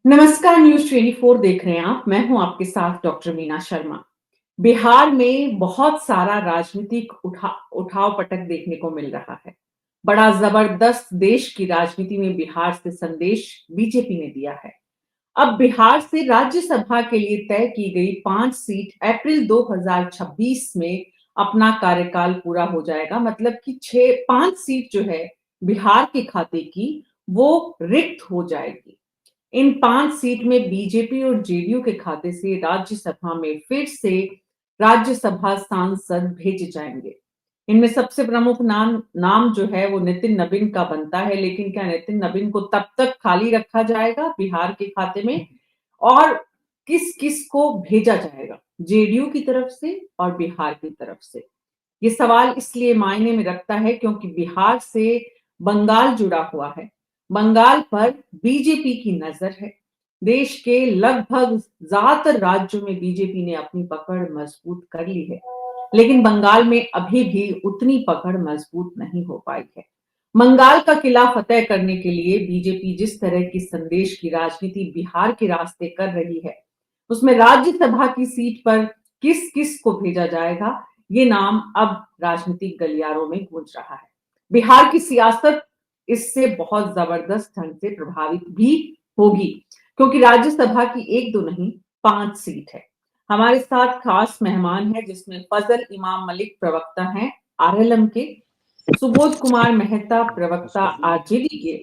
नमस्कार, न्यूज 24 देख रहे हैं आप। मैं हूं आपके साथ डॉक्टर मीना शर्मा। बिहार में बहुत सारा राजनीतिक उठाव पटक देखने को मिल रहा है। बड़ा जबरदस्त देश की राजनीति में बिहार से संदेश बीजेपी ने दिया है। अब बिहार से राज्यसभा के लिए तय की गई 5 सीट अप्रैल 2026 में अपना कार्यकाल पूरा हो जाएगा। मतलब कि 5 सीट जो है बिहार के खाते की, वो रिक्त हो जाएगी। इन 5 सीट में बीजेपी और जेडीयू के खाते से राज्यसभा में फिर से राज्यसभा सांसद भेजे जाएंगे। इनमें सबसे प्रमुख नाम जो है वो नितिन नबीन का बनता है। लेकिन क्या नितिन नबीन को तब तक खाली रखा जाएगा बिहार के खाते में? और किस किस को भेजा जाएगा जेडीयू की तरफ से और बिहार की तरफ से? ये सवाल इसलिए मायने में रखता है क्योंकि बिहार से बंगाल जुड़ा हुआ है। बंगाल पर बीजेपी की नजर है। देश के लगभग ज्यादातर राज्यों में बीजेपी ने अपनी पकड़ मजबूत कर ली है, लेकिन बंगाल में अभी भी उतनी पकड़ मजबूत नहीं हो पाई है। बंगाल का किला फतेह करने के लिए बीजेपी जिस तरह की संदेश की राजनीति बिहार के रास्ते कर रही है, उसमें राज्यसभा की सीट पर किस किस को भेजा जाएगा, ये नाम अब राजनीतिक गलियारों में गूंज रहा है। बिहार की सियासत इससे बहुत जबरदस्त ढंग से प्रभावित भी होगी, क्योंकि राज्यसभा की एक दो नहीं 5 सीट है। हमारे साथ खास मेहमान है, जिसमें फजल इमाम मलिक प्रवक्ता हैं आरएलएम के, सुबोध कुमार मेहता प्रवक्ता आरजेडी के,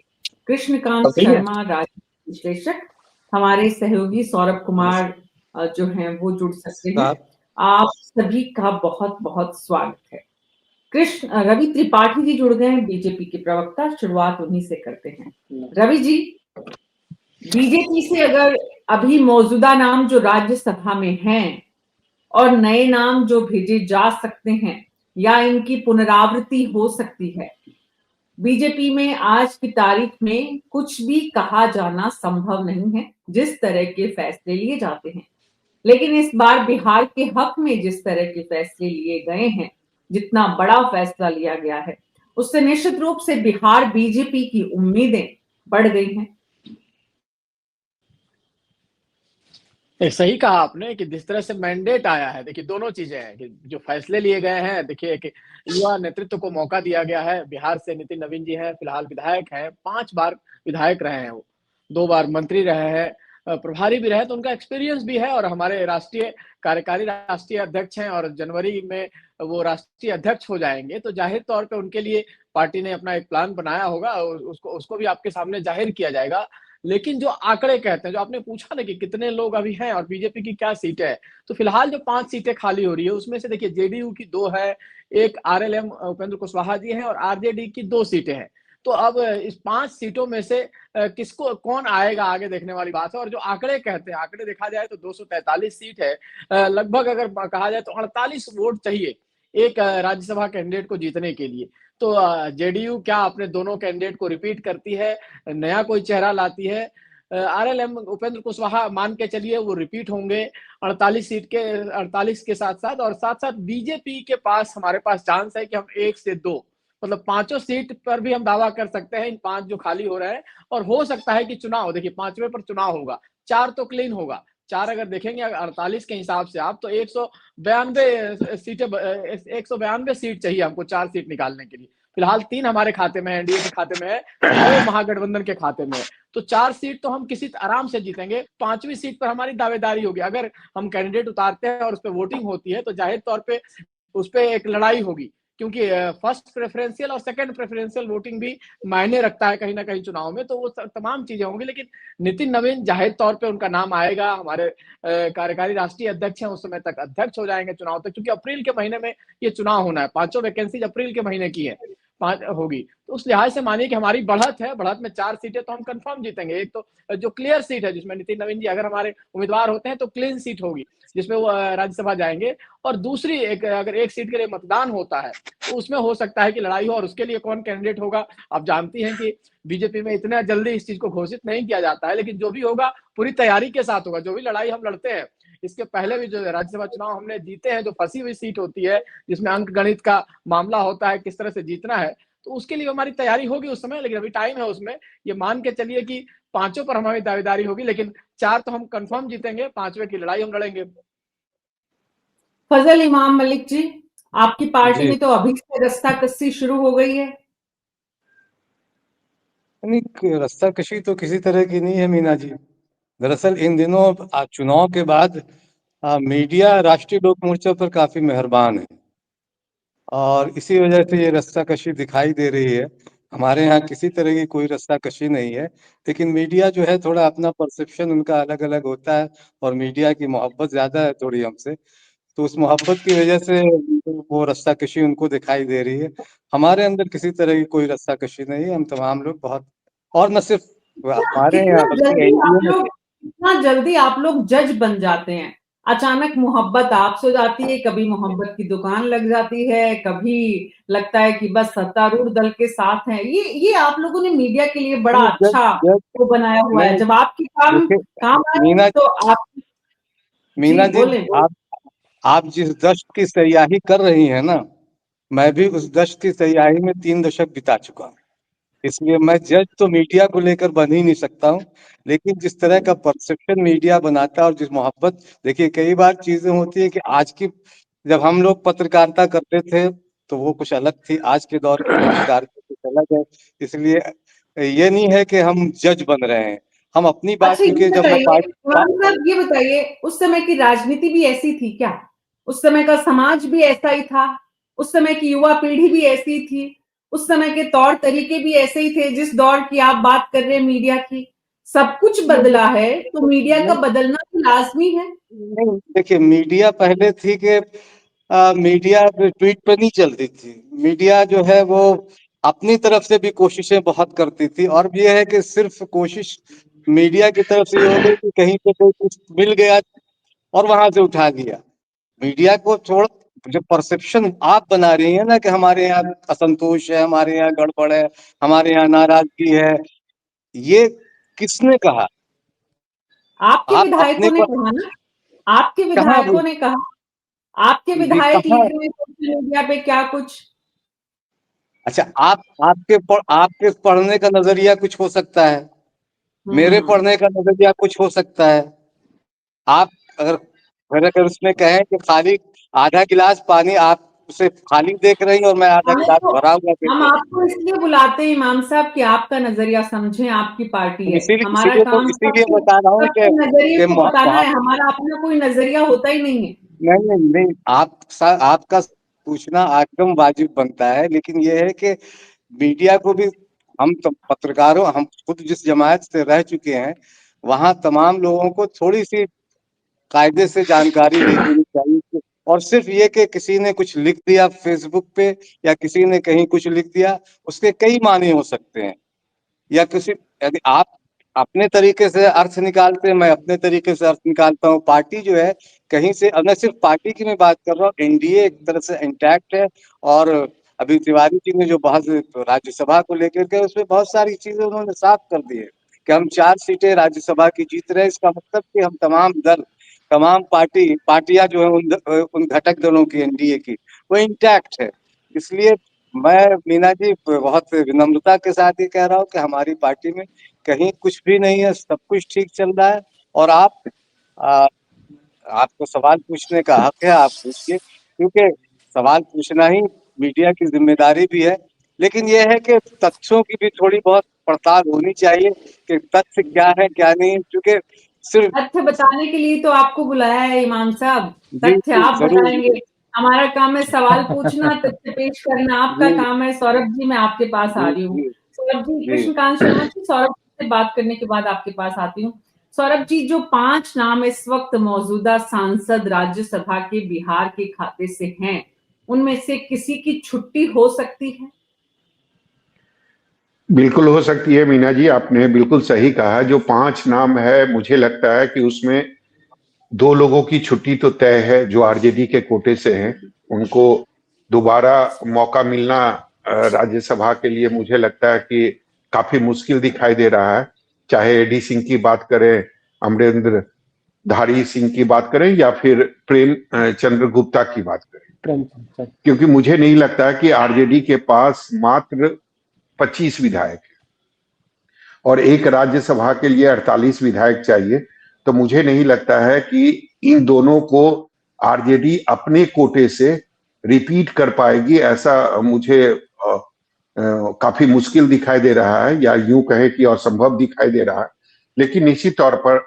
कृष्णकांत सही है। शर्मा राजनीतिक विश्लेषक, हमारे सहयोगी सौरभ कुमार जो हैं वो जुड़ सकते हैं। नमस्कार। आप सभी का बहुत बहुत स्वागत है। कृष्ण रवि त्रिपाठी जी जुड़ गए हैं, बीजेपी के प्रवक्ता। शुरुआत उन्हीं से करते हैं। रवि जी, बीजेपी से अगर अभी मौजूदा नाम जो राज्यसभा में हैं और नए नाम जो भेजे जा सकते हैं या इनकी पुनरावृत्ति हो सकती है, बीजेपी में आज की तारीख में कुछ भी कहा जाना संभव नहीं है, जिस तरह के फैसले लिए जाते हैं। लेकिन इस बार बिहार के हक में जिस तरह के फैसले लिए गए हैं, जितना बड़ा फैसला लिया गया है, उससे निश्चित रूप से बिहार बीजेपी की उम्मीदें बढ़ गई हैं। सही कहा आपने कि जिस तरह से मैंडेट आया है, देखिए दोनों चीजें हैं कि जो फैसले लिए गए हैं, देखिए एक युवा नेतृत्व को मौका दिया गया है। बिहार से नितिन नवीन जी हैं, फिलहाल विधायक हैं, 5 बार विधायक रहे हैं वो, 2 बार मंत्री रहे हैं, प्रभारी भी रहे, तो उनका एक्सपीरियंस भी है और हमारे कार्यकारी राष्ट्रीय अध्यक्ष हैं और जनवरी में वो राष्ट्रीय अध्यक्ष हो जाएंगे। तो जाहिर तौर पे उनके लिए पार्टी ने अपना एक प्लान बनाया होगा और उसको उसको भी आपके सामने जाहिर किया जाएगा। लेकिन जो आंकड़े कहते हैं, जो आपने पूछा ना कि कितने लोग अभी हैं और बीजेपी की क्या सीटें हैं, तो फिलहाल जो 5 सीटें खाली हो रही है, उसमें से देखिए जेडीयू की 2 है, एक आरएलएम उपेंद्र कुशवाहा जी हैं और आरजेडी की 2 सीटें हैं। तो अब इस 5 सीटों में से किसको कौन आएगा आगे देखने वाली बात है। और जो आंकड़े कहते हैं, आंकड़े देखा जाए तो 243 सीट है। लगभग अगर कहा जाए तो 48 वोट चाहिए एक राज्यसभा कैंडिडेट को जीतने के लिए। तो जेडीयू क्या अपने दोनों कैंडिडेट को रिपीट करती है, नया कोई चेहरा लाती है? आरएलएम उपेंद्र कुशवाहा मान के चलिए वो रिपीट होंगे 48 सीट के, 48 के साथ साथ, और साथ साथ बीजेपी के पास हमारे पास चांस है कि हम 1 से 2 मतलब 5 सीट पर भी हम दावा कर सकते हैं इन 5 जो खाली हो रहे हैं। और हो सकता है कि चुनाव, देखिए 5वें पर चुनाव होगा, 4 तो क्लीन होगा। 4 अगर देखेंगे 48 के हिसाब से आप, तो 192 सीटें, 192 सीट चाहिए हमको 4 सीट निकालने के लिए। फिलहाल 3 हमारे खाते में है, एनडीए के खाते में है, 2 महागठबंधन के खाते में है। तो 4 सीट तो हम किसी आराम से जीतेंगे। 5वीं सीट पर हमारी दावेदारी होगी। अगर हम कैंडिडेट उतारते हैं और उस पर वोटिंग होती है, तो जाहिर तौर पे उस पर एक लड़ाई होगी, क्योंकि फर्स्ट प्रेफरेंशियल और सेकंड प्रेफरेंशियल वोटिंग भी मायने रखता है कहीं ना कहीं चुनाव में। तो वो तमाम चीजें होंगी। लेकिन नितिन नवीन जाहिर तौर पे उनका नाम आएगा। हमारे कार्यकारी राष्ट्रीय अध्यक्ष हैं, उस समय तक अध्यक्ष हो जाएंगे चुनाव तक, क्योंकि अप्रैल के महीने में ये चुनाव होना है। 5 वैकेंसी अप्रैल के महीने की है, 5 होगी। तो उस लिहाज से मानिए कि हमारी बढ़त है, बढ़त में 4 सीटें तो हम कंफर्म जीतेंगे। एक तो जो क्लियर सीट है, जिसमें नितिन नवीन जी अगर हमारे उम्मीदवार होते हैं तो क्लीन सीट होगी, जिसमें वो राज्यसभा जाएंगे। और दूसरी अगर एक सीट के लिए मतदान होता है, तो उसमें हो सकता है कि लड़ाई हो, और उसके लिए कौन कैंडिडेट होगा। आप जानती हैं कि बीजेपी में इतना जल्दी इस चीज को घोषित नहीं किया जाता है, लेकिन जो भी होगा पूरी तैयारी के साथ होगा। जो भी लड़ाई हम लड़ते हैं, इसके पहले भी जो राज्यसभा चुनाव हमने जीते हैं, जो फंसी हुई सीट होती है, जिसमें अंक गणित का मामला होता है, किस तरह से जीतना है, तो उसके लिए हमारी तैयारी होगी उस समय। लेकिन अभी टाइम है उसमें। ये मान के चलिए कि पांचों पर हमारी दावेदारी होगी, लेकिन 4 तो हम कंफर्म जीतेंगे, 5वें की लड़ाई हम लड़ेंगे। फजल इमाम मलिक जी, आपकी पार्टी जी में तो अभी से रास्ता कस्सी शुरू हो गई है। नहीं, रास्ता कशी तो किसी तरह की नहीं है मीना जी। दरअसल इन दिनों चुनाव के बाद मीडिया राष्ट्रीय लोक मोर्चा पर काफी मेहरबान है और इसी वजह से ये रस्साकशी दिखाई दे रही है। हमारे यहाँ किसी तरह की कोई रस्साकशी नहीं है, लेकिन मीडिया जो है थोड़ा अपना परसेप्शन उनका अलग-अलग होता है और मीडिया की मोहब्बत ज़्यादा है थोड़ी हमसे, तो उस मोहब्बत की वजह से वो रस्साकशी उनको दिखाई दे रही है। हमारे अंदर किसी तरह की कोई रस्साकशी नहीं है, हम तमाम लोग बहुत और न सिर्फ हमारे यहाँ बल्कि एनडीए में भी। कितना जल्दी आप लोग जज बन जाते हैं। अचानक मोहब्बत आपसे हो जाती है, कभी मोहब्बत की दुकान लग जाती है, कभी लगता है कि बस सत्तारूढ़ दल के साथ हैं। ये आप लोगों ने मीडिया के लिए बड़ा नहीं, अच्छा वो बनाया हुआ है। नहीं, जब आपकी देखिए काम आए मीना तो आप मीना जी बोलें। आप जिस दश्त की सयाही कर रही हैं ना, मैं भी उस दश्त की सयाही में 3 दशक बिता चुका हूँ। इसलिए मैं जज तो मीडिया को लेकर बन ही नहीं सकता हूँ, लेकिन जिस तरह का परसेप्शन मीडिया बनाता है और जिस मोहब्बत, देखिए कई बार चीजें होती है कि आज की जब हम लोग पत्रकारिता करते थे तो वो कुछ अलग थी, आज के दौर की पत्रकारिता कुछ अलग है। इसलिए ये नहीं है कि हम जज बन रहे हैं, हम अपनी बात, अच्छा, ये क्योंकि जब मैं बताइए इमाम साहब, ये बताइए उस समय की राजनीति भी ऐसी थी क्या? उस समय का समाज भी ऐसा ही था? उस समय की युवा पीढ़ी भी ऐसी थी? उस समय के तौर तरीके भी ऐसे ही थे जिस दौर की आप बात कर रहे हैं मीडिया की? सब कुछ बदला है तो मीडिया का बदलना तो लाजमी है। नहीं, देखिए मीडिया पहले थी कि मीडिया ट्वीट पर नहीं चलती थी। मीडिया जो है वो अपनी तरफ से भी कोशिशें बहुत करती थी और अब ये है कि सिर्फ कोशिश मीडिया की तरफ से ये हो गई कि कहीं पे कोई कुछ मिल गया और वहां से उठा लिया। मीडिया को छोड़, जो परसेप्शन आप बना रही हैं ना कि हमारे यहाँ असंतोष है, हमारे यहाँ गड़बड़ है, हमारे यहाँ नाराजगी है, ये किसने कहा? आपके आप अपने विधायकों ने पर कहा ना, आपके कहाँ विधायकों ने कहा, आपके ये विधायक कहाँ? लिख रहे हैं सोशल मीडिया पे क्या कुछ। अच्छा, आपके पढ़ने का नजरिया कुछ हो सकता है, मेरे हम्म पढ़ने का नजरिया कुछ हो सकता है। आप अगर अगर उसमें कहें कि खाली आधा गिलास पानी आप उसे खाली देख रही हैं और मैं आधा हमें गिलास तो भरा हुआ देख हम रहा हूँ, आपको इसलिए बुलाते हैं इमाम साहब कि आपका नजरिया समझें, आपकी पार्टी है। इसीलिए हमारा इसीलिए तो काम इसीलिए बता रहा हूँ सबके नजरिए कि को बताना है, हमारा अपना कोई नजरिया होता ही नहीं है। नहीं नहीं नहीं, आपका पूछना एकदम वाजिब बनता है, लेकिन ये है कि मीडिया को भी, हम तो पत्रकारों, हम खुद जिस जमात से रह चुके हैं वहाँ तमाम लोगों को थोड़ी सी कायदे से जानकारी ले लेनी चाहिए। और सिर्फ ये कि किसी ने कुछ लिख दिया फेसबुक पे या किसी ने कहीं कुछ लिख दिया, उसके कई माने हो सकते हैं। या किसी, यदि आप अपने तरीके से अर्थ निकालते हैं, मैं अपने तरीके से अर्थ निकालता हूँ। पार्टी जो है कहीं से, अब मैं सिर्फ पार्टी की मैं बात कर रहा हूँ, एनडीए एक तरह से इंटैक्ट है। और अभी तिवारी जी ने जो बहस राज्यसभा को लेकर के, उसमें बहुत सारी चीजें उन्होंने साफ कर दी है कि हम 4 सीटें राज्यसभा की जीत रहे हैं। इसका मतलब कि हम तमाम दल, तमाम पार्टियां जो है उन घटक दलों की, एनडीए की, वो इंटैक्ट है। इसलिए मैं मीना जी बहुत विनम्रता के साथ ये कह रहा हूँ कि हमारी पार्टी में कहीं कुछ भी नहीं है, सब कुछ ठीक चल रहा है। और आ, आपको सवाल पूछने का हक है, आप पूछिए, क्योंकि सवाल पूछना ही मीडिया की जिम्मेदारी भी है। लेकिन ये है कि तथ्यों की भी थोड़ी बहुत पड़ताल होनी चाहिए कि तथ्य क्या है क्या नहीं, क्योंकि सिर्फ, तथ्य बताने के लिए तो आपको बुलाया है इमाम साहब, जी तथ्य जी आप जरूर, बताएंगे। हमारा काम है सवाल पूछना, तथ्य पेश करना आपका जी काम है। सौरभ जी, मैं आपके पास आ जी रही हूँ। जी सौरभ जी, जी कृष्णकांत शर्मा जी, सौरभ जी से बात करने के बाद आपके पास आती हूँ। सौरभ जी, जो 5 नाम इस वक्त मौजूदा सांसद राज्यसभा के बिहार के खाते से हैं, उनमें से किसी की छुट्टी हो सकती है? बिल्कुल हो सकती है मीना जी, आपने बिल्कुल सही कहा। जो 5 नाम है, मुझे लगता है कि उसमें 2 लोगों की छुट्टी तो तय है जो आरजेडी के कोटे से हैं। उनको दोबारा मौका मिलना राज्यसभा के लिए मुझे लगता है कि काफी मुश्किल दिखाई दे रहा है। चाहे एडी सिंह की बात करें, अमरेंद्र धारी सिंह की बात करें या फिर प्रेम चंद्र गुप्ता की बात करें, क्योंकि मुझे नहीं लगता कि आरजेडी के पास मात्र 25 विधायक, और एक राज्यसभा के लिए 48 विधायक चाहिए, तो मुझे नहीं लगता है कि इन दोनों को आरजेडी अपने कोटे से रिपीट कर पाएगी। ऐसा मुझे काफी मुश्किल दिखाई दे रहा है, या यूं कहे कि असंभव दिखाई दे रहा है। लेकिन निश्चित तौर पर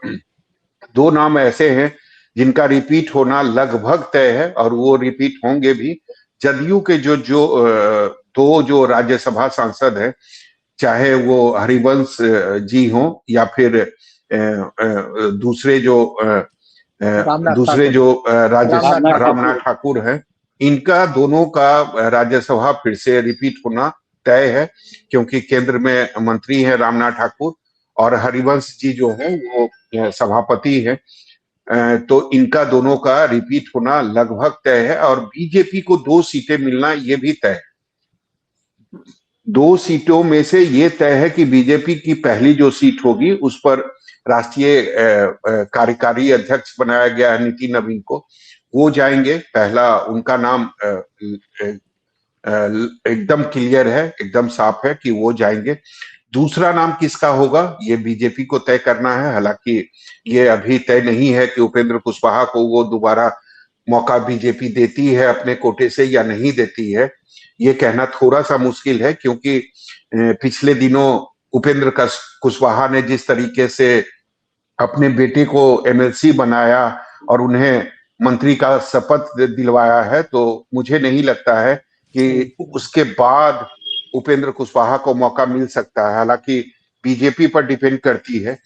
दो नाम ऐसे हैं जिनका रिपीट होना लगभग तय है, और वो रिपीट होंगे भी। जदयू के दो जो राज्यसभा सांसद हैं, चाहे वो हरिवंश जी हों या फिर दूसरे जो रामनाथ ठाकुर हैं, इनका दोनों का राज्यसभा फिर से रिपीट होना तय है, क्योंकि केंद्र में मंत्री हैं रामनाथ ठाकुर, और हरिवंश जी जो हैं वो सभापति हैं। तो इनका दोनों का रिपीट होना लगभग तय है, और बीजेपी को 2 सीटें मिलना ये भी तय है। 2 सीटों में से ये तय है कि बीजेपी की पहली जो सीट होगी उस पर राष्ट्रीय कार्यकारी अध्यक्ष बनाया गया है नितिन नवीन को, वो जाएंगे। पहला उनका नाम एकदम क्लियर है, एकदम साफ है कि वो जाएंगे। दूसरा नाम किसका होगा ये बीजेपी को तय करना है। हालांकि ये अभी तय नहीं है कि उपेंद्र कुशवाहा को वो दोबारा मौका बीजेपी देती है अपने कोटे से या नहीं देती है, ये कहना थोड़ा सा मुश्किल है, क्योंकि पिछले दिनों उपेंद्र कुशवाहा ने जिस तरीके से अपने बेटे को एमएलसी बनाया और उन्हें मंत्री का शपथ दिलवाया है, तो मुझे नहीं लगता है कि उसके बाद उपेंद्र कुशवाहा को मौका मिल सकता है। हालांकि बीजेपी पर डिपेंड करती है।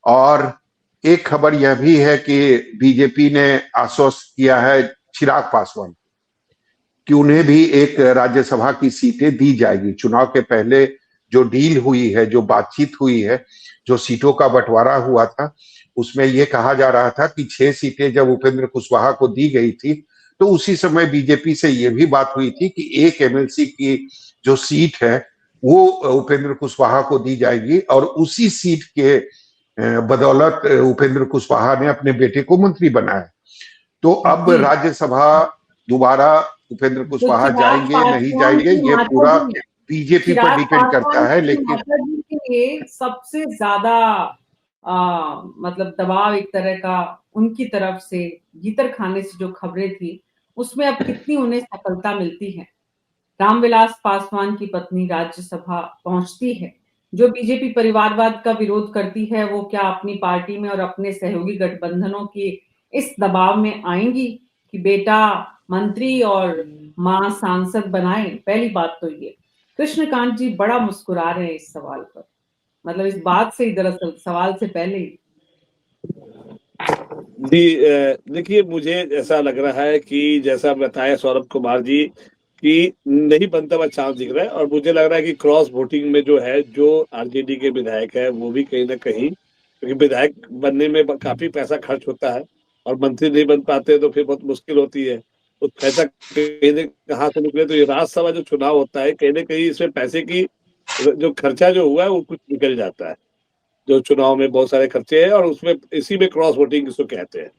और एक खबर यह भी है कि बीजेपी ने आश्वस्त किया है चिराग पासवान कि उन्हें भी एक राज्यसभा की सीटें दी जाएगी। चुनाव के पहले जो डील हुई है, जो बातचीत हुई है, जो सीटों का बंटवारा हुआ था, उसमें यह कहा जा रहा था कि 6 सीटें जब उपेंद्र कुशवाहा को दी गई थी, तो उसी समय बीजेपी से यह भी बात हुई थी कि एक एमएलसी की जो सीट है वो उपेंद्र कुशवाहा को दी जाएगी, और उसी सीट के बदौलत उपेंद्र कुशवाहा ने अपने बेटे को मंत्री बनाया। तो अब राज्यसभा दोबारा उपेंद्र कुशवाहा जाएंगे नहीं जाएंगे, ये पूरा बीजेपी पर डिपेंड करता है। लेकिन के लिए सबसे ज्यादा मतलब दबाव एक तरह का उनकी तरफ से भीतर खाने से जो खबरें थी, उसमें अब कितनी उन्हें सफलता मिलती है। रामविलास पासवान की पत्नी राज्यसभा पहुंचती है, जो बीजेपी परिवारवाद का विरोध करती है, वो क्या अपनी पार्टी में और अपने सहयोगी गठबंधनों के इस दबाव में आएंगी कि बेटा मंत्री और मां सांसद बनाए? पहली बात तो ये। कृष्णकांत जी बड़ा मुस्कुरा रहे हैं इस सवाल पर, मतलब इस बात से ही, दरअसल सवाल से पहले ही। जी देखिए, मुझे ऐसा लग रहा है कि जैसा बताया सौरभ कुमार जी कि नहीं बनता हुआ चांस दिख रहा है, और मुझे लग रहा है कि क्रॉस वोटिंग में जो है, जो आरजेडी के विधायक है वो भी कहीं ना कहीं, क्योंकि विधायक बनने में काफी पैसा खर्च होता है और मंत्री नहीं बन पाते तो फिर बहुत मुश्किल होती है। तो पैसा कहीं कहाँ से निकले, तो ये राज्यसभा जो चुनाव होता है, कहीं ना कहीं इसमें पैसे की जो खर्चा जो हुआ है वो कुछ निकल जाता है। जो चुनाव में बहुत सारे खर्चे हैं, और उसमें इसी में क्रॉस वोटिंग इसको कहते हैं,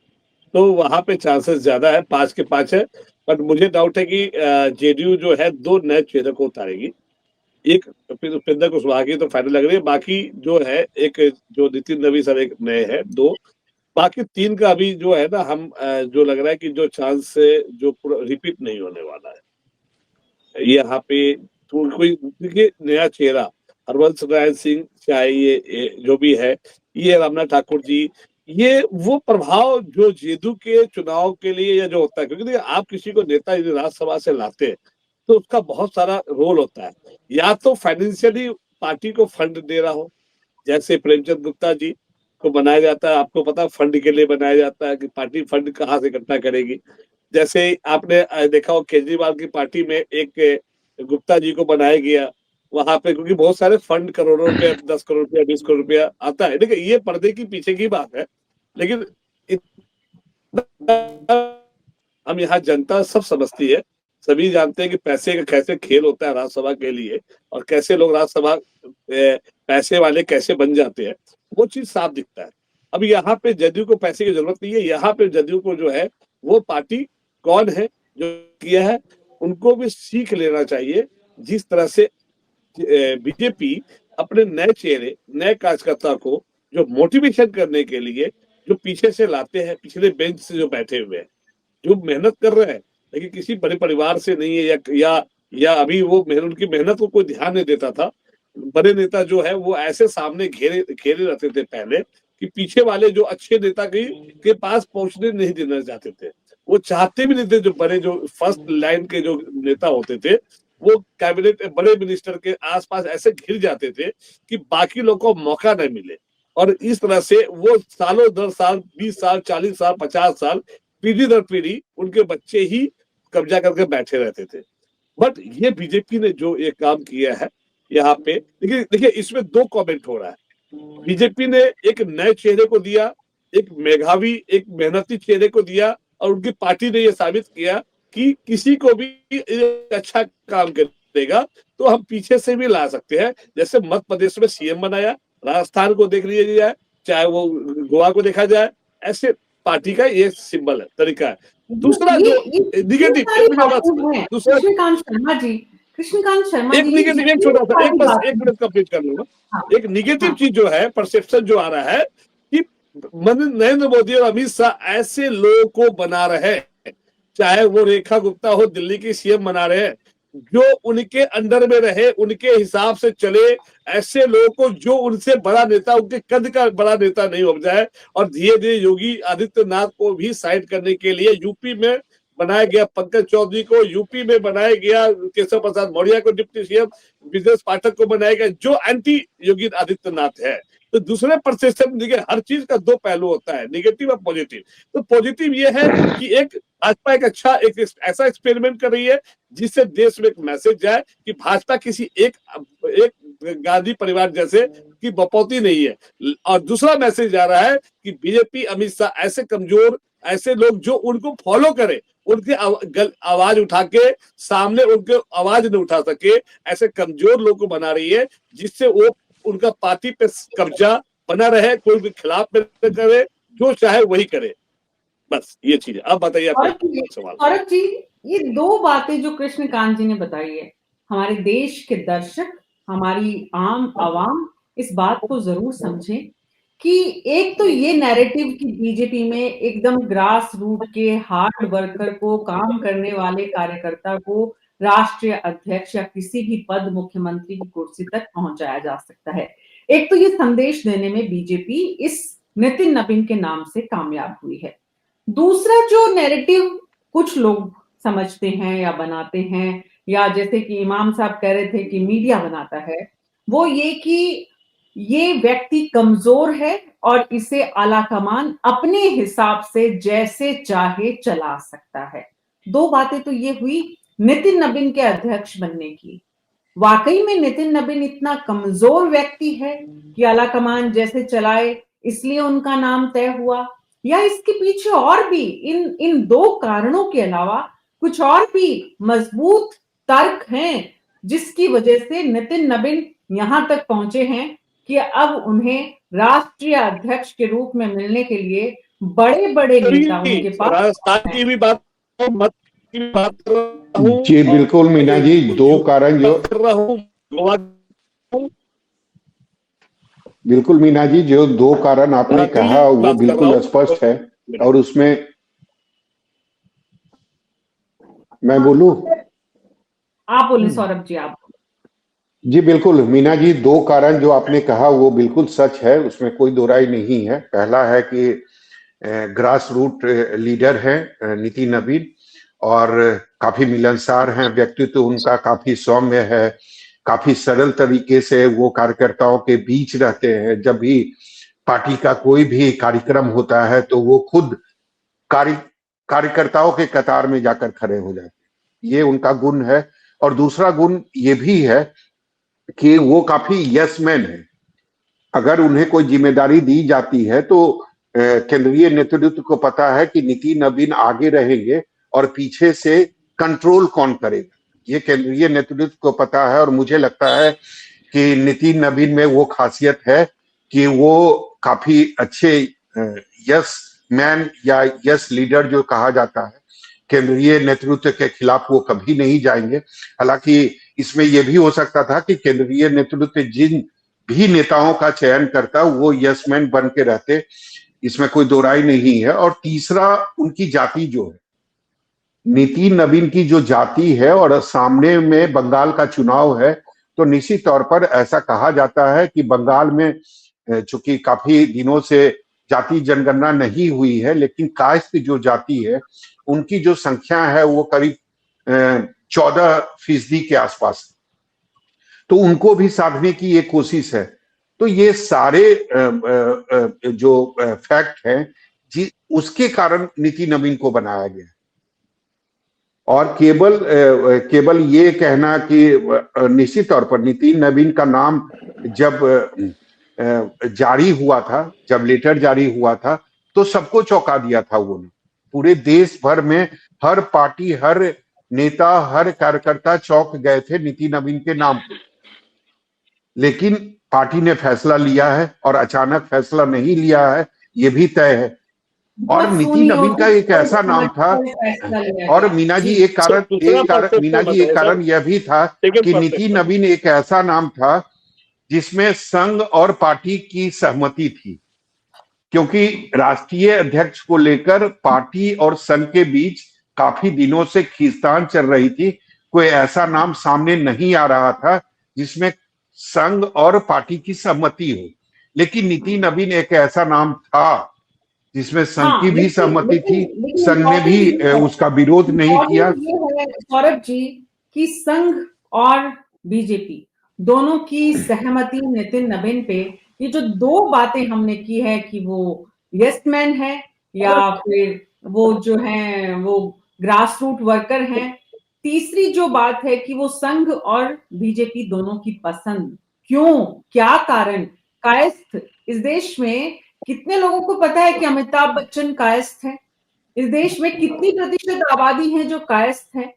तो वहां पे चांसेस ज्यादा है, 5 के 5 है। बट मुझे डाउट है कि जेडीयू जो है 2 नए चेहरे को उतारेगी। एक उपेंद्र कुशवाहा की तो फाइनल लग रही है, बाकी जो है एक जो नितिन नवीन सर एक नए हैं 2, बाकी 3 का अभी जो है ना, हम जो लग रहा है कि जो चांस से जो रिपीट नहीं होने वाला है। यहाँ पे तो कोई देखिए नया चेहरा हरवंश नारायण सिंह, चाहे ये जो भी है, ये रामनाथ ठाकुर जी, ये वो प्रभाव जो जेडीयू के चुनाव के लिए या जो होता है, क्योंकि देखिए आप किसी को नेता यदि राज्यसभा से लाते हैं तो उसका बहुत सारा रोल होता है। या तो फाइनेंशियली पार्टी को फंड दे रहा हो, जैसे प्रेमचंद गुप्ता जी को बनाया जाता है, आपको पता फंड के लिए बनाया जाता है कि पार्टी फंड कहाँ से इकट्ठा करेगी। जैसे आपने देखा हो केजरीवाल की पार्टी में एक गुप्ता जी को बनाया गया वहां पे, क्योंकि बहुत सारे फंड करोड़ों रुपया, 10 करोड़ रुपया, 20 करोड़ रुपया आता है। देखिए ये पर्दे की पीछे की बात है, लेकिन हम यहाँ जनता सब समझती है, सभी जानते हैं कि पैसे का कैसे खेल होता है राज्यसभा के लिए, और कैसे लोग राज्यसभा पैसे वाले कैसे बन जाते हैं, वो चीज साफ दिखता है। अब यहाँ पे जदयू को पैसे की जरूरत नहीं है, यहाँ पे जदयू को जो है वो पार्टी कौन है जो किया है, उनको भी सीख लेना चाहिए। जिस तरह से बीजेपी अपने नए चेहरे, नए कार्यकर्ता को जो मोटिवेशन करने के लिए जो पीछे से लाते हैं, पिछले बेंच से जो बैठे हुए हैं, जो मेहनत कर रहे हैं, लेकिन किसी बड़े परिवार से नहीं है या अभी वो उनकी मेहनत को कोई ध्यान नहीं देता था। बड़े नेता जो है वो ऐसे सामने घेरे रहते थे पहले कि पीछे वाले जो अच्छे नेता के पास पहुंचने नहीं देना चाहते थे। वो चाहते भी नहीं थे, जो बड़े जो फर्स्ट लाइन के जो नेता होते थे वो कैबिनेट बड़े मिनिस्टर के आसपास ऐसे घिर जाते थे कि बाकी लोगों को मौका न मिले, और इस तरह से वो सालों दर साल 20 साल 40 साल 50 साल पीढ़ी दर पीढ़ी उनके बच्चे ही कब्जा करके बैठे रहते थे। बट ये बीजेपी ने जो ये काम किया है यहाँ पे, देखिए इसमें दो कमेंट हो रहा है। बीजेपी ने एक नए चेहरे को दिया, एक मेधावी एक मेहनती चेहरे को दिया, और उनकी पार्टी ने ये साबित किया कि किसी को भी अच्छा काम करेगा तो हम पीछे से भी ला सकते हैं। जैसे मध्य प्रदेश में सीएम बनाया, राजस्थान को देख लीजिए जाए, चाहे वो गोवा को देखा जाए, ऐसे पार्टी का ये सिंबल है, तरीका है। दूसरा जो निगेटिव, दूसरा कृष्णकांत शर्मा एक निगेटिव, एक छोटा सा, एक बस एक मिनट कंप्लीट कर लूंगा। एक निगेटिव चीज जो है, परसेप्शन जो आ रहा है कि नरेंद्र मोदी और अमित शाह ऐसे लोगों को बना रहे हैं, चाहे वो रेखा गुप्ता हो दिल्ली की सीएम बना रहे हैं, जो उनके अंडर में रहे, उनके हिसाब से चले, ऐसे लोगों को जो उनसे बड़ा नेता, उनके कद का बड़ा नेता नहीं हो जाए। और धीरे धीरे योगी आदित्यनाथ को भी साइड करने के लिए यूपी में बनाया गया, पंकज चौधरी को यूपी में बनाया गया, केशव प्रसाद मौर्य को डिप्टी सीएम, ब्रजेश पाठक को बनाया गया, जो एंटी योगी आदित्यनाथ है। तो दूसरे परसेप्शन, देखिए हर चीज का दो पहलू होता है, नेगेटिव और पॉजिटिव। तो पॉजिटिव ये है कि एक भाजपा एक अच्छा एक ऐसा एक्सपेरिमेंट कर रही है जिससे देश में एक मैसेज जाए कि भाजपा किसी एक गांधी परिवार जैसे की बपौती नहीं है। और दूसरा मैसेज जा रहा है कि बीजेपी अमित शाह ऐसे कमजोर, ऐसे लोग जो उनको फॉलो करे, उनके आवाज उठा के सामने उनके आवाज नहीं उठा सके, ऐसे कमजोर लोग को बना रही है, जिससे वो उनका पार्टी पे कब्जा बना रहे, कोई भी खिलाफ में करे, जो चाहे वही करे। बस ये चीज है। अब बताइए आपका सवाल। औरत जी, ये दो बातें जो कृष्णकांत जी ने बताई है, हमारे देश के दर्शक, हमारी आम आवाम इस बात को जरूर समझें कि एक तो ये नैरेटिव कि बीजेपी में एकदम ग्रास रूट के हार्ड वर्कर को, काम करने वाले कार्यकर्ता को राष्ट्रीय अध्यक्ष या किसी भी पद, मुख्यमंत्री की कुर्सी तक पहुंचाया जा सकता है। एक तो ये संदेश देने में बीजेपी इस नितिन नवीन के नाम से कामयाब हुई है। दूसरा जो नैरेटिव कुछ लोग समझते हैं या बनाते हैं, या जैसे कि इमाम साहब कह रहे थे कि मीडिया बनाता है, वो ये कि ये व्यक्ति कमजोर है और इसे आलाकमान अपने हिसाब से जैसे चाहे चला सकता है। दो बातें तो ये हुई नितिन नवीन के अध्यक्ष बनने की। वाकई में नितिन नवीन इतना कमजोर व्यक्ति है कि आलाकमान जैसे चलाए, इसलिए उनका नाम तय हुआ, या इसके पीछे और भी इन दो कारणों के अलावा कुछ और भी मजबूत तर्क हैं जिसकी वजह से नितिन नवीन यहां तक पहुंचे हैं कि अब उन्हें राष्ट्रीय अध्यक्ष के रूप में मिलने के लिए बड़े बड़े नेता उनके पास। जी बिल्कुल मीना जी, दो कारण जो बिल्कुल मीना जी, जो दो कारण आपने कहा वो बिल्कुल स्पष्ट है। और उसमें मैं बोलूं? आप बोले सौरभ जी, आप। जी बिल्कुल मीना जी, दो कारण जो आपने कहा वो बिल्कुल सच है, उसमें कोई दो राय नहीं है। पहला है कि ग्रास रूट लीडर है नितिन नवीन, और काफी मिलनसार हैं, व्यक्तित्व उनका काफी सौम्य है, काफी सरल तरीके से वो कार्यकर्ताओं के बीच रहते हैं। जब भी पार्टी का कोई भी कार्यक्रम होता है तो वो खुद कार्यकर्ताओं के कतार में जाकर खड़े हो जाते हैं, ये उनका गुण है। और दूसरा गुण ये भी है कि वो काफी यस मैन है। अगर उन्हें कोई जिम्मेदारी दी जाती है तो केंद्रीय नेतृत्व को पता है कि नितिन नवीन आगे रहेंगे और पीछे से कंट्रोल कौन करेगा, ये केंद्रीय नेतृत्व को पता है। और मुझे लगता है कि नितिन नवीन में वो खासियत है कि वो काफी अच्छे यस मैन या यस लीडर जो कहा जाता है, केंद्रीय नेतृत्व के खिलाफ वो कभी नहीं जाएंगे। हालांकि इसमें यह भी हो सकता था कि केंद्रीय नेतृत्व जिन भी नेताओं का चयन करता, वो यस मैन बन के रहते, इसमें कोई दो राय नहीं है। और तीसरा, उनकी जाति जो है, नितिन नवीन की जो जाति है, और सामने में बंगाल का चुनाव है, तो निश्चित तौर पर ऐसा कहा जाता है कि बंगाल में चूंकि काफी दिनों से जाति जनगणना नहीं हुई है, लेकिन कायस्थ जो जाति है उनकी जो संख्या है वो करीब 14% के आसपास, तो उनको भी साधने की ये कोशिश है। तो ये सारे जो फैक्ट हैं जी, उसके कारण नीति नवीन को बनाया गया। और केवल ये कहना कि निश्चित तौर पर नितिन नवीन का नाम जब जारी हुआ था, जब लेटर जारी हुआ था, तो सबको चौंका दिया था वो। पूरे देश भर में हर पार्टी, हर नेता, हर कार्यकर्ता चौंक गए थे नितिन नवीन के नाम पे। लेकिन पार्टी ने फैसला लिया है, और अचानक फैसला नहीं लिया है, ये भी तय है। और नितिन नवीन का एक ऐसा नाम था, और मीना जी एक कारण यह भी था कि नितिन नवीन एक ऐसा नाम था जिसमें संघ और पार्टी की सहमति थी, क्योंकि राष्ट्रीय अध्यक्ष को लेकर पार्टी और संघ के बीच काफी दिनों से खींचतान चल रही थी। कोई ऐसा नाम सामने नहीं आ रहा था जिसमें संघ और पार्टी की सहमति हो, लेकिन नितिन नवीन एक ऐसा नाम था जिसमें संघ की भी सहमति थी, संघ ने भी उसका विरोध नहीं किया। ये है सौरभ जी कि संघ और बीजेपी दोनों की सहमति नितिन नवीन पे, ये जो दो बातें हमने की है कि वो यस मैन है या फिर वो जो है वो ग्रास रूट वर्कर हैं, तीसरी जो बात है कि वो संघ और बीजेपी दोनों की पसंद, क्यों, क्या कारण, कायस्थ, इस देश में कितने लोगों को पता है कि अमिताभ बच्चन कायस्थ है? इस देश में कितनी प्रतिशत आबादी है जो कायस्थ है?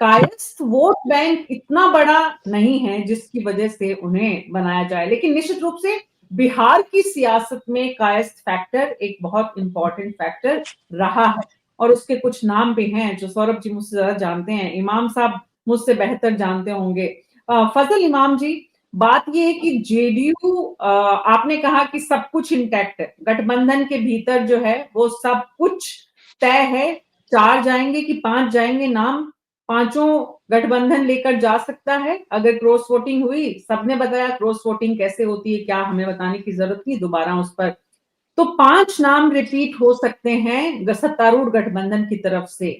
कायस्थ वोट बैंक इतना बड़ा नहीं है जिसकी वजह से उन्हें बनाया जाए, लेकिन निश्चित रूप से बिहार की सियासत में कायस्थ फैक्टर एक बहुत इंपॉर्टेंट फैक्टर रहा है, और उसके कुछ नाम भी हैं जो सौरभ जी मुझसे ज्यादा जानते हैं, इमाम साहब मुझसे बेहतर जानते होंगे। फजल इमाम जी, बात ये है कि जेडीयू, आपने कहा कि सब कुछ इंटैक्ट है, गठबंधन के भीतर जो है वो सब कुछ तय है, 4 जाएंगे कि 5 जाएंगे नाम, पांचों गठबंधन लेकर जा सकता है अगर क्रॉस वोटिंग हुई। सबने बताया क्रॉस वोटिंग कैसे होती है, क्या हमें बताने की जरूरत नहीं दोबारा उस पर। तो 5 नाम रिपीट हो सकते हैं सत्तारूढ़ गठबंधन की तरफ से।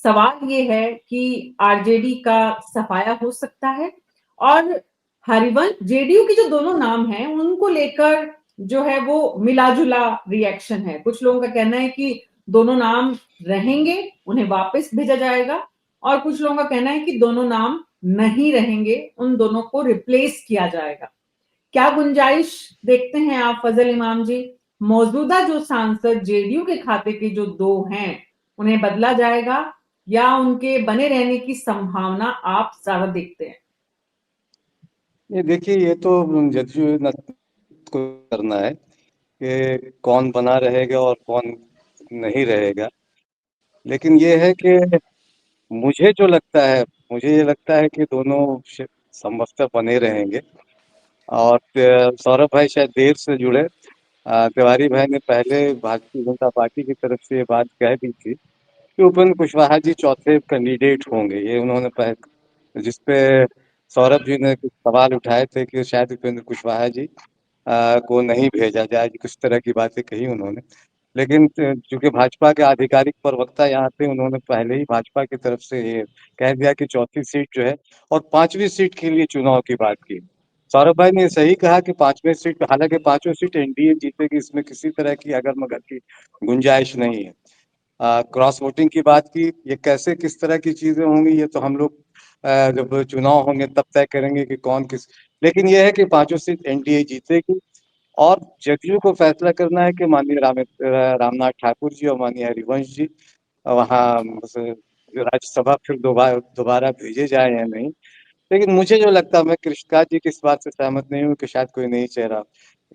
सवाल ये है कि आरजेडी का सफाया हो सकता है, और हरिवंश, जेडीयू की जो दोनों नाम हैं उनको लेकर जो है वो मिला-जुला रिएक्शन है। कुछ लोगों का कहना है कि दोनों नाम रहेंगे, उन्हें वापस भेजा जाएगा, और कुछ लोगों का कहना है कि दोनों नाम नहीं रहेंगे, उन दोनों को रिप्लेस किया जाएगा। क्या गुंजाइश देखते हैं आप फजल इमाम जी? मौजूदा जो सांसद जेडीयू के खाते के जो 2 हैं उन्हें बदला जाएगा, या उनके बने रहने की संभावना आप ज्यादा देखते हैं? ये देखिए, ये तो जदयू को करना है कि कौन बना रहेगा और कौन नहीं रहेगा। लेकिन ये है कि मुझे ये लगता है कि दोनों संभवतः बने रहेंगे। और सौरभ भाई शायद देर से जुड़े, तिवारी भाई ने पहले भारतीय जनता पार्टी की तरफ से ये बात कह दी थी कि उपेंद्र कुशवाहा जी चौथे कैंडिडेट होंगे। ये उन्होंने जिसपे सौरभ जी ने कुछ सवाल उठाए थे कि शायद उपेंद्र कुशवाहा जी को नहीं भेजा जाए, कुछ तरह की बातें कही उन्होंने। लेकिन चूंकि भाजपा के आधिकारिक प्रवक्ता यहाँ थे, उन्होंने पहले ही भाजपा की तरफ से ये कह दिया कि चौथी सीट जो है, और 5वीं सीट के लिए चुनाव की बात की। सौरभ भाई ने सही कहा कि 5वीं सीट, हालांकि 5वीं सीट एनडीए जीतेगी, इसमें किसी तरह की अगर मगर की गुंजाइश नहीं है। क्रॉस वोटिंग की बात की, ये कैसे किस तरह की चीजें होंगी ये तो हम लोग जब चुनाव होंगे तब तय करेंगे कि कौन किस। लेकिन यह है कि 5वीं सीट एनडीए जीतेगी, और जदयू को फैसला करना है कि माननीय रामनाथ ठाकुर जी और माननीय हरिवंश जी वहाँ राज्यसभा फिर दोबारा भेजे जाए या नहीं। लेकिन मुझे जो लगता है, मैं कृष्णकांत जी की इस बात से सहमत नहीं हूँ कि शायद कोई नई चेहरा,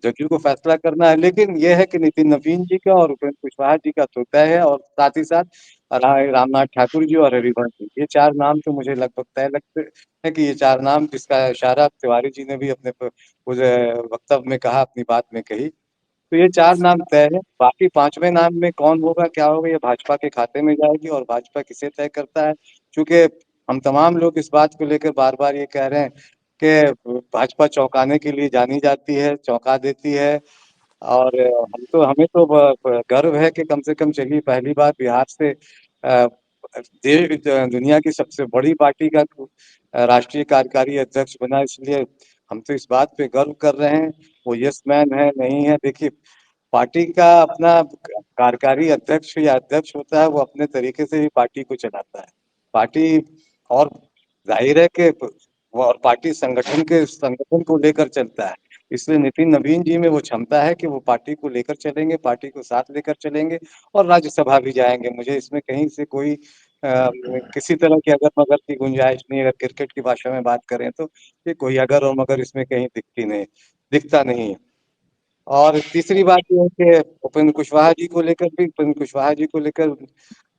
जदयू को फैसला करना है। लेकिन यह है कि नितिन नवीन जी का और उपेंद्र कुशवाहा जी का तो तय है, और साथ ही साथ रामनाथ ठाकुर जी और हरिवंश जी, ये 4 नाम तो मुझे लगभग तय लगते हैं कि ये 4 नाम, जिसका इशारा तिवारी जी ने भी अपने उस वक्तव्य में कहा, अपनी बात में कही। तो ये 4 नाम तय है। बाकी 5वें नाम में कौन होगा, क्या होगा, ये भाजपा के खाते में जाएगी और भाजपा किसे तय करता है। चूंकि हम तमाम लोग इस बात को लेकर बार-बार ये कह रहे हैं कि भाजपा चौंकाने के लिए जानी जाती है, चौंका देती है। और हमें तो गर्व है कि कम से कम चलिए पहली बार बिहार से दुनिया की सबसे बड़ी पार्टी का राष्ट्रीय कार्यकारी अध्यक्ष बना, इसलिए हम तो इस बात पे गर्व कर रहे हैं। वो यस मैन है नहीं है, देखिए पार्टी का अपना कार्यकारी अध्यक्ष या अध्यक्ष होता है, वो अपने तरीके से ही पार्टी को चलाता है। पार्टी और जाहिर है कि वो और पार्टी संगठन को लेकर चलता है। इसलिए नितिन नवीन जी में वो क्षमता है कि वो पार्टी को लेकर चलेंगे, पार्टी को साथ लेकर चलेंगे और राज्यसभा भी जाएंगे। मुझे इसमें कहीं से कोई किसी तरह की अगर मगर की गुंजाइश नहीं है। अगर क्रिकेट की भाषा में बात करें तो ये कोई अगर और मगर इसमें कहीं दिखता नहीं है। और तीसरी बात ये है कि उपेंद्र कुशवाहा जी को लेकर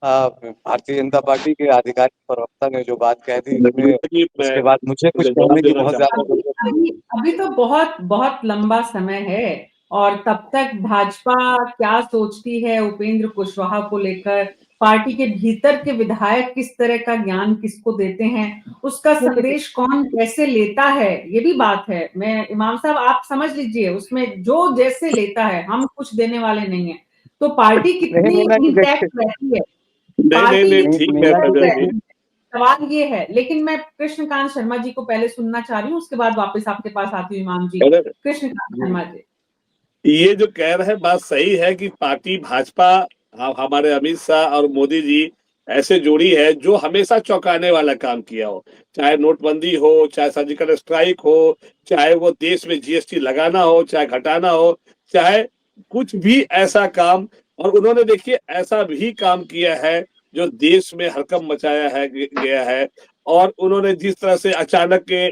भारतीय जनता पार्टी के आधिकारिक प्रवक्ता ने जो बात कह दी, इसमें इसके बाद मुझे कुछ जवाब कहने की देना बहुत ज्यादा अभी जरूरत नहीं। अभी अभी तो बहुत बहुत लंबा समय है और तब तक भाजपा क्या सोचती है उपेंद्र कुशवाहा को लेकर, पार्टी के भीतर के विधायक किस तरह का ज्ञान किसको देते हैं, उसका संदेश कौन कैसे लेता है, ये भी बात है। मैं इमाम साहब आप समझ लीजिए, उसमें जो जैसे लेता है, हम कुछ देने वाले नहीं है। तो पार्टी नहीं कितनी मीना जी, देखिए इंटैक्ट रहती है, नहीं पार्टी ठीक है मीना जी फजल देखिए, जी। सवाल ये है। लेकिन मैं कृष्णकांत शर्मा जी को पहले सुनना चाह रही हूँ, उसके बाद वापस आपके पास आती हूँ इमाम जी। अरे, कृष्णकांत शर्मा जी। ये जो कह रहे हैं बात सही है कि पार्टी भाजपा हमारे अमित शाह और मोदी जी ऐसे जोड़ी है जो हमेशा चौंकाने वाला काम किया हो, चाहे नोटबंदी हो, चाहे सर्जिकल स्ट्राइक हो, चाहे वो देश में जीएसटी लगाना हो, चाहे घटाना हो, चाहे कुछ भी ऐसा काम। और उन्होंने देखिए ऐसा भी काम किया है जो देश में हड़कंप मचाया है गया है। और उन्होंने जिस तरह से अचानक के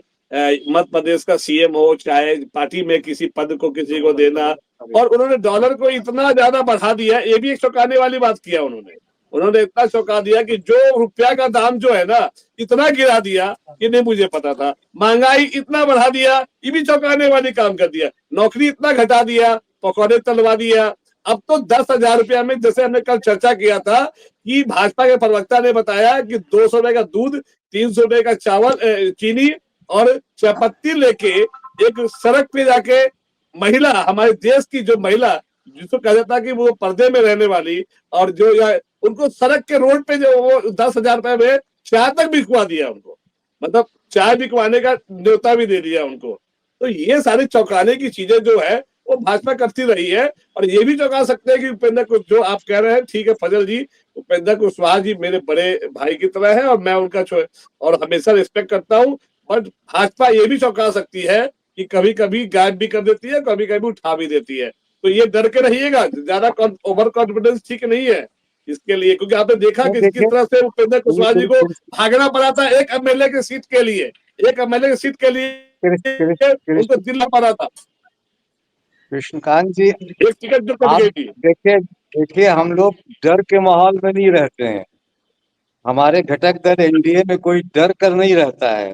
मध्य प्रदेश का सीएम हो, चाहे पार्टी में किसी पद को किसी को देना, और उन्होंने डॉलर को इतना ज्यादा बढ़ा दिया, ये भी एक चौंकाने वाली बात किया उन्होंने इतना चौंका दिया कि जो रुपया का दाम जो है ना, इतना गिरा दिया कि नहीं मुझे पता था। महंगाई इतना बढ़ा दिया, ये भी चौंकाने वाली काम कर दिया। नौकरी इतना घटा दिया, पकौड़े तलवा दिया। अब तो 10,000 रुपया में, जैसे हमने कल चर्चा किया था कि भाजपा के प्रवक्ता ने बताया कि 200 रुपए का दूध, 300 रुपए का चावल, चीनी और चायपत्ती लेके एक सड़क पे जाके महिला, हमारे देश की जो महिला जिसको कहा जाता है कि वो पर्दे में रहने वाली, और जो उनको सड़क के रोड पे जो वो 10,000 रुपए में चाय तक बिकवा दिया उनको, मतलब चाय बिकवाने का न्योता भी दे दिया उनको। तो ये सारी चौंकाने की चीजें जो है वो भाजपा करती रही है। और ये भी चौंका सकते हैं कि उपेंद्र को, जो आप कह रहे हैं ठीक है फजल जी, उपेंद्र कुशवाहा जी मेरे बड़े भाई की तरह है और मैं उनका और हमेशा रिस्पेक्ट करता हूँ। बट भाजपा ये भी चौंका सकती है कि कभी कभी गायब भी कर देती है, कभी कभी उठा भी देती है। तो ये डर के रहिएगा, ज्यादा ओवर कॉन्फिडेंस ठीक नहीं है इसके लिए, क्योंकि आपने देखा कि किस देखिए तरह से उपेंद्र कुशवाहा जी को भागना पड़ा था एक एमएलए की सीट के लिए, उनको दिल्ली पड़ा था, कृष्णकांत जी, एक टिकट जो कट आप गई थी। देखिए हम लोग डर के माहौल में नहीं रहते हैं। हमारे घटक दल एनडीए में कोई डर कर नहीं रहता है,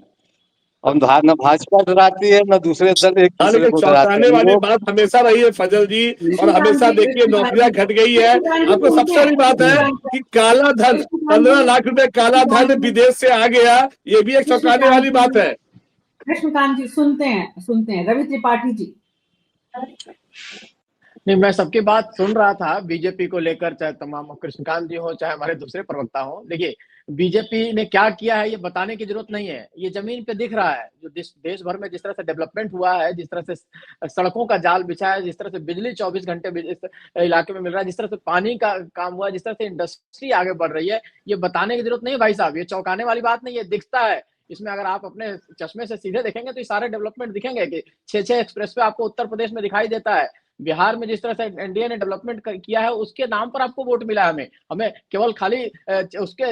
और न भाजपा डराती है, न दूसरे दल एक हाँ, दूसरे लेकिन को डराते चौंकाने हैं। वाली लोग बात हमेशा रही है फजल जी। और हमेशा देखिए नौकरियां घट गई है। आपको सबसे बड़ी बात है कि काला धन, 15 लाख रुपए काला धन विदेश से आ गया, ये भी एक चौंकाने वाली बात है। कृष्णकांत जी सुनते हैं रवि त्रिपाठी जी। नहीं, मैं सबकी बात सुन रहा था बीजेपी को लेकर, चाहे तमाम कृष्णकांत जी हो, चाहे हमारे दूसरे प्रवक्ता हो। देखिए बीजेपी ने क्या किया है ये बताने की जरूरत नहीं है, ये जमीन पे दिख रहा है। जो देश भर में जिस तरह से डेवलपमेंट हुआ है, जिस तरह से सड़कों का जाल बिछा है, जिस तरह से बिजली 24 घंटे इस इलाके में मिल रहा है, जिस तरह से पानी का काम हुआ है, जिस तरह से इंडस्ट्री आगे बढ़ रही है, ये बताने की जरूरत नहीं है भाई साहब। ये चौंकाने वाली बात नहीं है, दिखता है। इसमें अगर आप अपने चश्मे से सीधे देखेंगे तो ये सारे डेवलपमेंट दिखेंगे कि 6 एक्सप्रेस वे आपको उत्तर प्रदेश में दिखाई देता है। बिहार में जिस तरह से एनडीए ने डेवलपमेंट किया है, उसके नाम पर आपको वोट मिला है। हमें केवल खाली उसके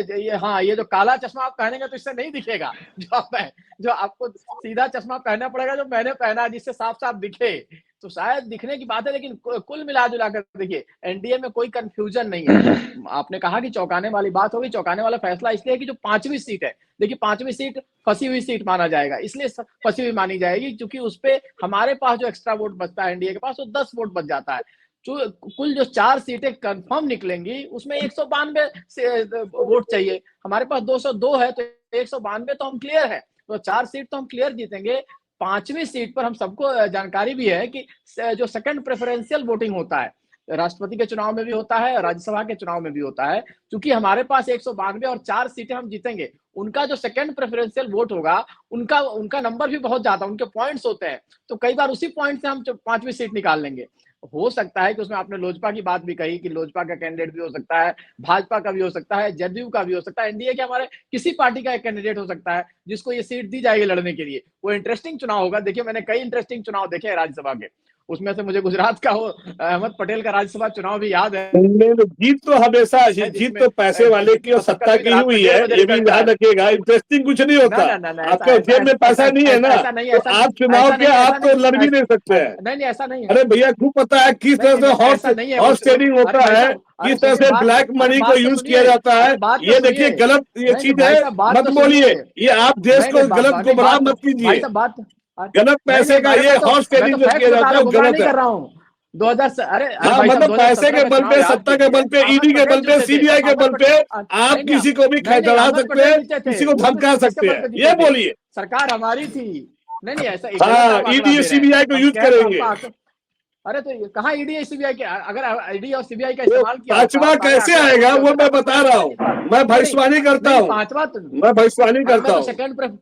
ये जो काला चश्मा आप पहनेंगे तो इससे नहीं दिखेगा। जो आपको सीधा चश्मा पहनना पड़ेगा, जो मैंने पहना है, जिससे साफ साफ दिखे। तो शायद दिखने की बात है, लेकिन कुल मिला-जुला कर देखिए एनडीए में कोई कन्फ्यूजन नहीं है। आपने कहा कि चौंकाने वाली बात होगी, चौंकाने वाला फैसला इसलिए है कि जो 5वीं सीट है, देखिए 5वीं सीट फंसी हुई सीट माना जाएगा, इसलिए फंसी हुई मानी जाएगी क्योंकि उसपे हमारे पास जो एक्स्ट्रा वोट बचता है एनडीए के पास, वो 10 वोट बच जाता है। जो कुल जो 4 सीटें कंफर्म निकलेंगी, उसमें 192 से वोट चाहिए, हमारे पास 202 है, तो 192 तो हम क्लियर है, तो 4 सीट तो हम क्लियर जीतेंगे। 5वीं सीट पर हम सबको जानकारी भी है कि जो सेकंड प्रेफरेंशियल वोटिंग होता है, राष्ट्रपति के चुनाव में भी होता है, राज्यसभा के चुनाव में भी होता है। चूंकि हमारे पास 192 और 4 सीटें हम जीतेंगे, उनका जो सेकंड प्रेफरेंशियल वोट होगा, उनका नंबर भी बहुत ज्यादा, उनके पॉइंट्स होते हैं, तो कई बार उसी पॉइंट से हम 5वीं सीट निकाल लेंगे। हो सकता है कि उसमें आपने लोजपा की बात भी कही कि लोजपा का कैंडिडेट भी हो सकता है, भाजपा का भी हो सकता है, जदयू का भी हो सकता है, एनडीए के हमारे किसी पार्टी का एक कैंडिडेट हो सकता है जिसको ये सीट दी जाएगी लड़ने के लिए। वो इंटरेस्टिंग चुनाव होगा। देखिए मैंने कई इंटरेस्टिंग चुनाव देखे हैं राज्यसभा के, उसमें से मुझे गुजरात का वो अहमद पटेल का राज्यसभा चुनाव भी याद है। जीत तो हमेशा, जीत तो पैसे वाले की और सत्ता की ही हुई है, ये भी ध्यान रखिएगा। इंटरेस्टिंग कुछ नहीं होता, आपके जेब में पैसा नहीं है ना, तो आप चुनाव के आप तो लड़ भी नहीं सकते हैं। नहीं ऐसा नहीं है। अरे भैया खूब पता है किस तरह से हॉर्स ट्रेडिंग होता है, किस तरह से ब्लैक मनी को यूज किया जाता है। ये देखिए गलत ये चीज है, मत बोलिए, ये आप देश को गलत गुमराह मत कीजिए। गलत पैसे का ये हॉर्स ट्रेडिंग जो किया जाता है गलत है। कर रहा हूँ 2000 अरे हाँ, मतलब पैसे के बल पे, सत्ता के बल पे, ईडी के बल पे, सीबीआई के बल पे आप किसी को भी खड़खड़ा सकते हैं, किसी को धमका सकते हैं। ये बोलिए सरकार हमारी थी। नहीं ऐसा, हाँ, ईडी सीबीआई को यूज करेंगे। अरे तो कहाँ ईडी सीबीआई के, अगर ईडी और सीबीआई का इस्तेमाल किया, पांचवा कैसे आएगा वो मैं बता रहा हूँ। मैं भविष्यवाणी करता हूँ, मैं भविष्यवाणी करता हूँ।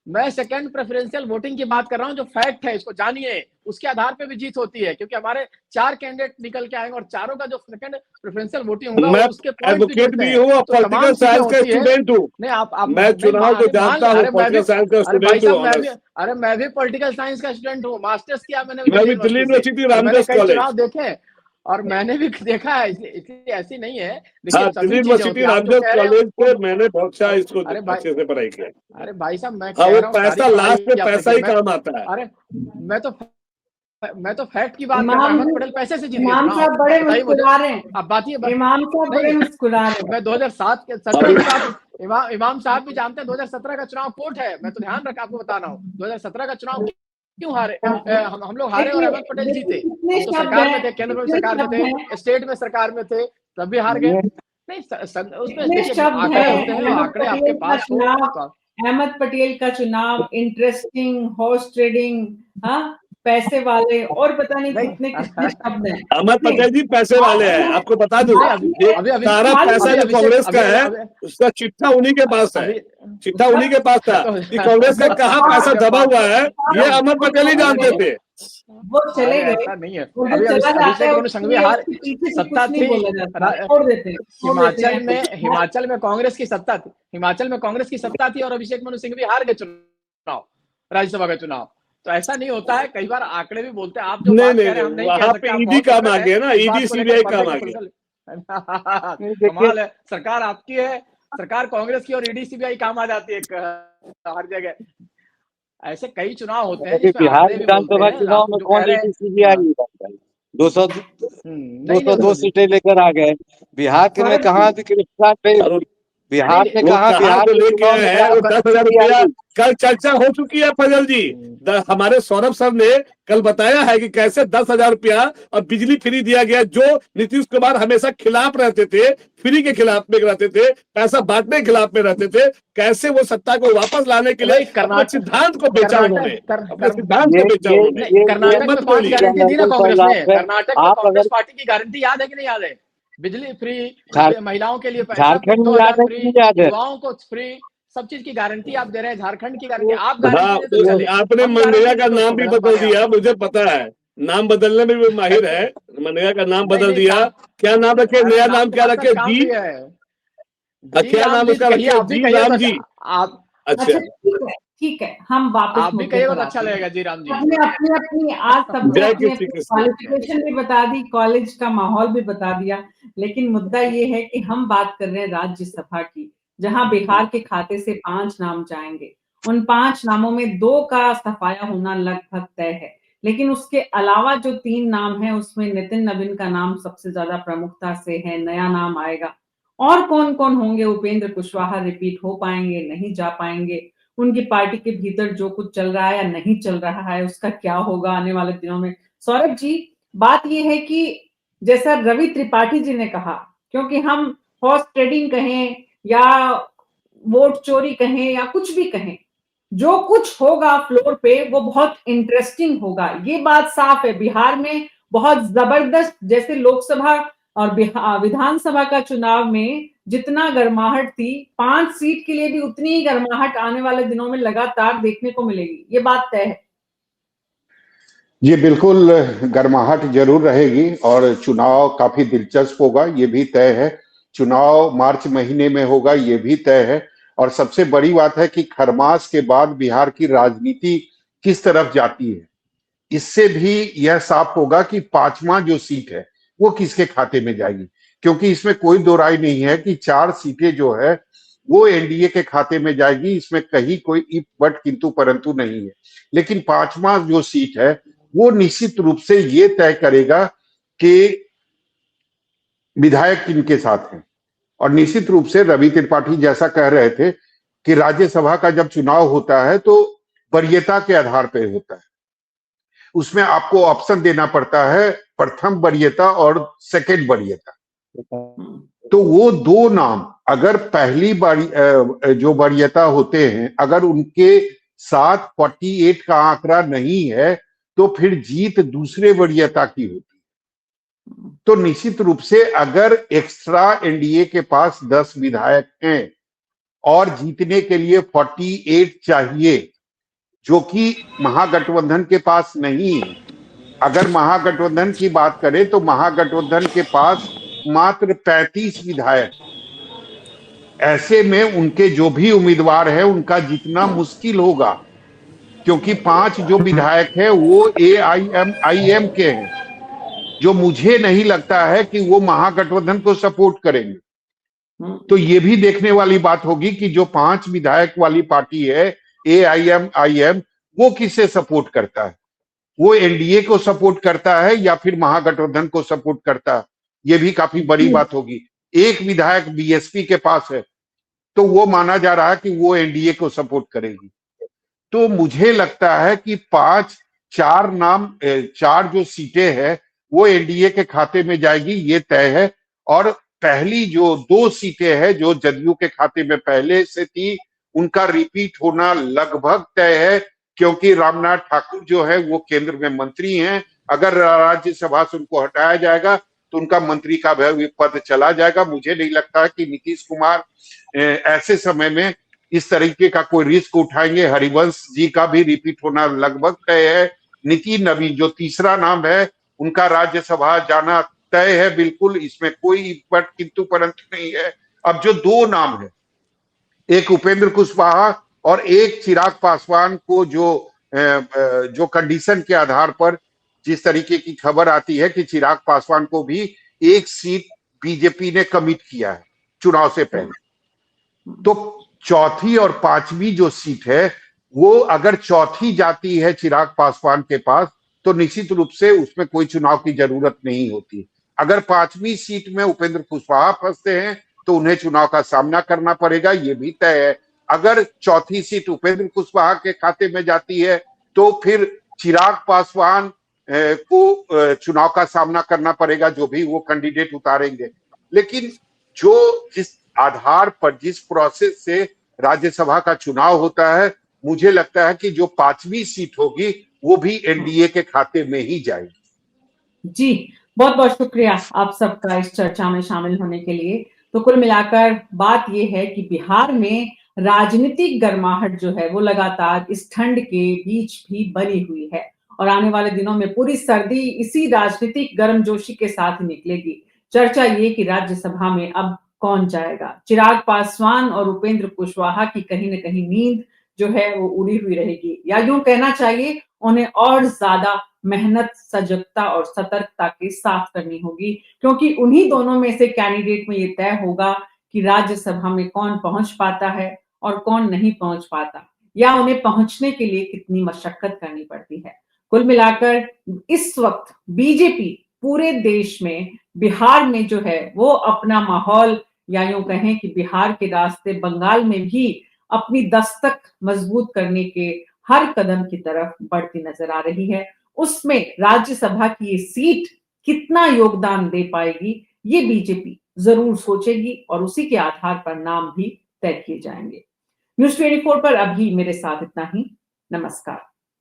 मैं सेकंड प्रेफरेंशियल वोटिंग की बात कर रहा हूं, जो फैक्ट है इसको जानिए, उसके आधार पे भी जीत होती है, क्योंकि हमारे 4 कैंडिडेट निकल के आएंगे और चारों का जो सेकंड प्रेफरेंशियल वोटिंग होगा मैं उसके एडवोकेट भी हूँ और पॉलिटिकल साइंस का स्टूडेंट हूँ। नहीं आप मैं चुनाव को जानता हूँ, पॉलिटिकल साइंस का स्टूडेंट हूँ। अरे मैं भी पॉलिटिकल साइंस का स्टूडेंट हूँ, मास्टर्स किया मैंने दिल्ली यूनिवर्सिटी रामदास कॉलेज, चुनाव देखे और मैंने भी देखा है, इसलिए ऐसी नहीं है। दिल्ली यूनिवर्सिटी रामदास कॉलेज पे मैंने बहुत अच्छा इसको अच्छे से पढ़ाई किया। अरे भाई साहब मैं पैसा लास्ट में पैसा ही काम आता है। अरे मैं तो फैक्ट की बात कर रहा हूं। अहमद पटेल पैसे से जीत गए। इमाम साहब बड़े मुस्कुरा रहे हैं। अब बात ये इमाम साहब बड़े मुस्कुरा रहे हैं। मैं 2007 के 17 इमाम साहब भी जानते हैं 2017 का चुनाव कोर्ट है, मैं तो ध्यान रखा आपको बता रहा हूँ। 2017 का चुनाव क्यों हारे, हम लोग हारे और अहमद पटेल जीते। तो सरकार में थे, केंद्र में सरकार में थे, स्टेट में सरकार में थे, तब भी हार गए। नहीं उसमें आंकड़े आपके पास हो। अहमद पटेल का चुनाव इंटरेस्टिंग, हॉर्स ट्रेडिंग, हाँ पैसे वाले और पता नहीं कितने शब्द हैं। अहमद पटेल जी पैसे वाले हैं, आपको बता दूं। सारा पैसा जो कांग्रेस का है उसका चिट्ठा उन्हीं के पास है, चिट्ठा उन्हीं के पास था। कांग्रेस का कहाँ पैसा दबा हुआ है ये अहमद पटेल ही जानते थे। वो चले गए, नहीं है। सत्ता थी हिमाचल में कांग्रेस की सत्ता थी, हिमाचल में कांग्रेस की सत्ता थी और अभिषेक मनु सिंह भी हार गए चुनाव, राज्यसभा का चुनाव। तो ऐसा नहीं होता है, कई बार आंकड़े भी बोलते हैं आप जो बात कह रहे हैं हम नहीं कह सकते। ईडी काम आ गया ना, ईडी सीबीआई काम आ गया। कमाल है, सरकार आपकी है, सरकार कांग्रेस की और ईडी सीबीआई काम आ जाती है हर जगह। ऐसे कई चुनाव होते हैं। बिहार विधानसभा चुनाव में कौन ईडी सीबीआई 202 सीटें लेकर आ गए। बिहार के में कहाँ बिहार में कहा बिहार लेके आए हैं 10,000 रुपया। कल चर्चा हो चुकी है फजल जी, हमारे सौरभ सर ने कल बताया है कि कैसे 10,000 रुपया और बिजली फ्री दिया गया, जो नीतीश कुमार हमेशा खिलाफ रहते थे, फ्री के खिलाफ में रहते थे, पैसा बांटने के खिलाफ में रहते थे। कैसे वो सत्ता को वापस लाने के लिए सिद्धांत को बेचा उन्होंने, सिद्धांत को बेचा उन्होंने। कर्नाटक में 5 गारंटी दी ना कांग्रेस ने। कर्नाटक में कांग्रेस पार्टी की गारंटी याद है कि नहीं याद है? बिजली फ्री, महिलाओं के लिए पैसा, झारखंड फ्री, युवाओं को फ्री, सब चीज की गारंटी आप दे रहे हैं। झारखंड की गारंटी आप आपने मनरेगा का नाम भी बदल दिया, मुझे पता है, नाम बदलने में भी माहिर है। मनरेगा का नाम बदल दिया, क्या नाम रखे, नया नाम क्या रखे? जी, क्या नाम उसका रखे? जी राम जी। आप अच्छा ठीक है, हम वापस आप भी कहिएगा तो अच्छा लगेगा। जी राम जी। हमने अपनी आज सबने क्वालिफिकेशन भी बता दी, कॉलेज का माहौल भी बता दिया, लेकिन मुद्दा ये है कि हम बात कर रहे हैं राज्यसभा की, जहां बिहार के खाते से 5 नाम जाएंगे। उन 5 नामों में 2 का सफाया होना लगभग तय है। लेकिन उसके अलावा जो 3 नाम है उसमें नितिन नवीन का नाम सबसे ज्यादा प्रमुखता से है, नया नाम आएगा। और कौन-कौन होंगे? उपेंद्र कुशवाहा रिपीट हो पाएंगे, नहीं जा पाएंगे? उनकी पार्टी के भीतर जो कुछ चल रहा है या नहीं चल रहा है, उसका क्या होगा आने वाले दिनों में? सौरभ जी, बात ये है कि जैसा रवि त्रिपाठी जी ने कहा, क्योंकि हम हॉर्स ट्रेडिंग कहें या वोट चोरी कहें या कुछ भी कहें, जो कुछ होगा फ्लोर पे वो बहुत इंटरेस्टिंग होगा। ये बात साफ है, बिहार में बहुत जबरदस्त, जैसे लोकसभा और विधानसभा का चुनाव में जितना गर्माहट थी, 5 सीट के लिए भी उतनी ही गर्माहट आने वाले दिनों में लगातार देखने को मिलेगी। ये बात तय है। ये बिल्कुल गर्माहट जरूर रहेगी और चुनाव काफी दिलचस्प होगा, ये भी तय है। चुनाव मार्च महीने में होगा, ये भी तय है। और सबसे बड़ी बात है कि खरमास के बाद बिहार की राजनीति किस तरफ जाती है, इससे भी यह साफ होगा कि 5वां जो सीट है वो किसके खाते में जाएगी। क्योंकि इसमें कोई दो राय नहीं है कि 4 सीटें जो है वो एनडीए के खाते में जाएगी, इसमें कहीं कोई इफ बट किंतु परंतु नहीं है। लेकिन 5वां जो सीट है वो निश्चित रूप से ये तय करेगा कि विधायक किनके साथ हैं। और निश्चित रूप से रवि त्रिपाठी जैसा कह रहे थे कि राज्यसभा का जब चुनाव होता है तो वरीयता के आधार पर होता है, उसमें आपको ऑप्शन देना पड़ता है, प्रथम वरीयता और सेकंड वरीयता। तो वो 2 नाम अगर पहली बारी जो वरीयता होते हैं, अगर उनके साथ 48 का आंकड़ा नहीं है तो फिर जीत दूसरे वरीयता की होती है। तो निश्चित रूप से अगर एक्स्ट्रा एनडीए के पास 10 विधायक हैं और जीतने के लिए 48 चाहिए, जो कि महागठबंधन के पास नहीं है। अगर महागठबंधन की बात करें तो महागठबंधन के पास मात्र 35 विधायक, ऐसे में उनके जो भी उम्मीदवार है उनका जीतना मुश्किल होगा, क्योंकि 5 जो विधायक है वो एआईएम के हैं, जो मुझे नहीं लगता है कि वो महागठबंधन को सपोर्ट करेंगे। तो ये भी देखने वाली बात होगी कि जो 5 विधायक वाली पार्टी है एआईएम, वो किसे सपोर्ट करता है, वो एनडीए को सपोर्ट करता है या फिर महागठबंधन को सपोर्ट करता है। ये भी काफी बड़ी बात होगी। एक विधायक बीएसपी के पास है तो वो माना जा रहा है कि वो एनडीए को सपोर्ट करेगी। तो मुझे लगता है कि 4 जो सीटें हैं वो एनडीए के खाते में जाएगी, ये तय है। और पहली जो 2 सीटें हैं जो जदयू के खाते में पहले से थी, उनका रिपीट होना लगभग तय है, क्योंकि रामनाथ ठाकुर जो है वो केंद्र में मंत्री हैं। अगर राज्यसभा से उनको हटाया जाएगा तो उनका मंत्री का पद चला जाएगा। मुझे नहीं लगता है कि नीतीश कुमार ऐसे समय में इस तरीके का कोई रिस्क उठाएंगे। हरिवंश जी का भी रिपीट होना लगभग तय है। नितिन नवीन जो तीसरा नाम है, उनका राज्यसभा जाना तय है बिल्कुल, इसमें कोई बट किंतु परंतु नहीं है। अब जो 2 नाम है, एक उपेंद्र कुशवाहा और एक चिराग पासवान को जो कंडीशन के आधार पर जिस तरीके की खबर आती है कि चिराग पासवान को भी 1 सीट बीजेपी ने कमिट किया है चुनाव से पहले, तो चौथी और 5वीं जो सीट है वो अगर चौथी जाती है चिराग पासवान के पास तो निश्चित रूप से उसमें कोई चुनाव की जरूरत नहीं होती। अगर 5वीं सीट में उपेंद्र कुशवाहा फंसते हैं तो उन्हें चुनाव का सामना करना पड़ेगा, ये भी तय है। अगर चौथी सीट उपेंद्र कुशवाहा के खाते में जाती है तो फिर चिराग पासवान को चुनाव का सामना करना पड़ेगा, जो भी वो कैंडिडेट उतारेंगे। लेकिन जो जिस आधार पर, जिस प्रोसेस से राज्यसभा का चुनाव होता है, मुझे लगता है कि जो 5वीं सीट होगी वो भी एनडीए के खाते में ही जाएगी। जी, बहुत बहुत शुक्रिया आप सबका इस चर्चा में शामिल होने के लिए। तो कुल मिलाकर बात यह है कि बिहार में राजनीतिक गर्माहट जो है वो लगातार इस ठंड के बीच भी बनी हुई है और आने वाले दिनों में पूरी सर्दी इसी राजनीतिक गर्मजोशी के साथ निकलेगी। चर्चा ये कि राज्यसभा में अब कौन जाएगा। चिराग पासवान और उपेंद्र कुशवाहा की कहीं न कहीं नींद जो है वो उड़ी हुई रहेगी, या यूं कहना चाहिए उन्हें और ज्यादा मेहनत, सजगता और सतर्कता के साथ करनी होगी, क्योंकि उन्हीं दोनों में से कैंडिडेट में ये तय होगा कि राज्यसभा में कौन पहुंच पाता है और कौन नहीं पहुंच पाता, या उन्हें पहुंचने के लिए कितनी मशक्कत करनी पड़ती है। कुल मिलाकर इस वक्त बीजेपी पूरे देश में बिहार में जो है वो अपना माहौल, या यूं कहें कि बिहार के रास्ते बंगाल में भी अपनी दस्तक मजबूत करने के हर कदम की तरफ बढ़ती नजर आ रही है। उसमें राज्यसभा की ये सीट कितना योगदान दे पाएगी, ये बीजेपी जरूर सोचेगी और उसी के आधार पर नाम भी तय किए जाएंगे। न्यूज़ 24 पर अभी मेरे साथ इतना ही। नमस्कार।